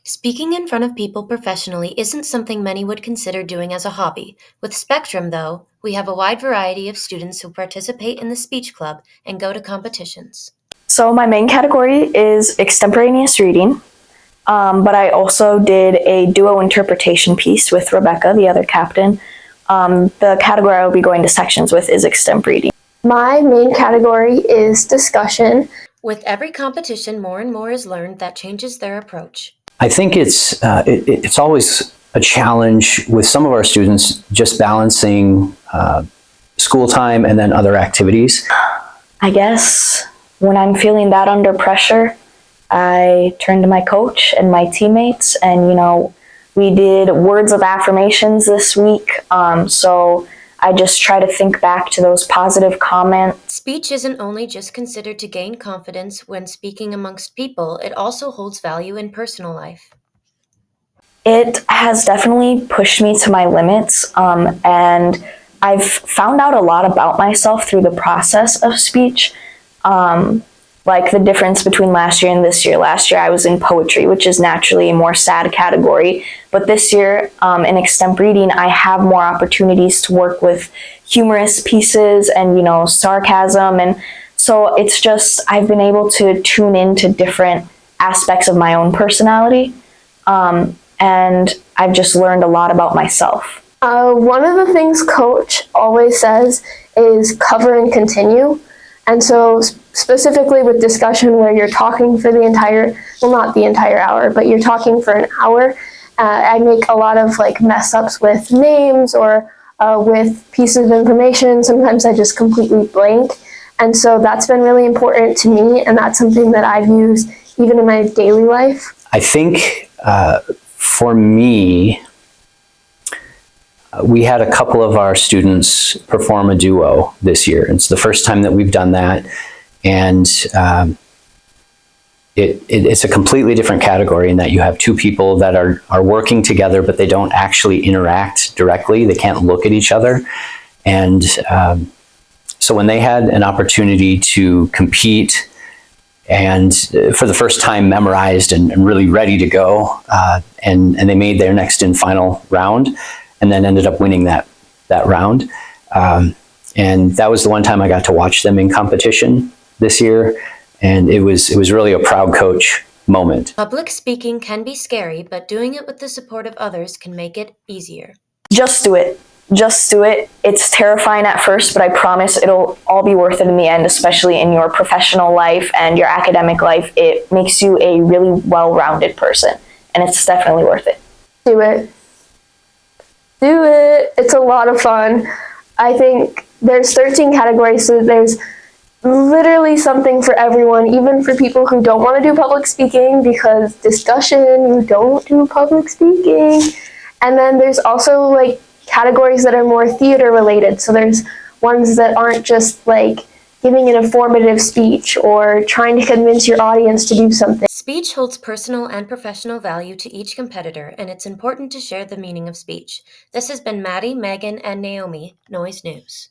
Speaking in front of people professionally isn't something many would consider doing as a hobby. With Spectrum, though, we have a wide variety of students who participate in the speech club and go to competitions. So my main category is extemporaneous reading, but I also did a duo interpretation piece with Rebecca, the other captain. The category I will be going to sections with is extemp reading. My main category is discussion. With every competition, more and more is learned that changes their approach. I think it's always a challenge with some of our students just balancing school time and then other activities. I guess when I'm feeling that under pressure, I turn to my coach and my teammates, and we did words of affirmations this week. So I just try to think back to those positive comments. Speech isn't only just considered to gain confidence when speaking amongst people, it also holds value in personal life. It has definitely pushed me to my limits, and I've found out a lot about myself through the process of speech. Like the difference between last year and this year. Last year I was in poetry, which is naturally a more sad category. But this year in extemp reading, I have more opportunities to work with humorous pieces and, sarcasm. And so it's just, I've been able to tune into different aspects of my own personality. And I've just learned a lot about myself. One of the things Coach always says is cover and continue. And so specifically with discussion where you're talking for the entire, well, not the entire hour, but you're talking for an hour, I make a lot of mess ups with names or with pieces of information. Sometimes I just completely blank. And so that's been really important to me, and that's something that I've used even in my daily life. I think for me, we had a couple of our students perform a duo this year. It's the first time that we've done that. And it's a completely different category in that you have two people that are working together, but they don't actually interact directly. They can't look at each other. And so when they had an opportunity to compete and for the first time memorized and really ready to go, and they made their next and final round, and then ended up winning that round. And that was the one time I got to watch them in competition this year. And it was really a proud coach moment. Public speaking can be scary, but doing it with the support of others can make it easier. Just do it. Just do it. It's terrifying at first, but I promise it'll all be worth it in the end, especially in your professional life and your academic life. It makes you a really well-rounded person, and it's definitely worth it. Do it. Do it. It's a lot of fun. I think there's 13 categories, so there's literally something for everyone, even for people who don't want to do public speaking, because discussion, you don't do public speaking. And then there's also categories that are more theater related. So there's ones that aren't just giving an informative speech or trying to convince your audience to do something. Speech holds personal and professional value to each competitor, and it's important to share the meaning of speech. This has been Maddie, Megan, and Naomi, Noise News.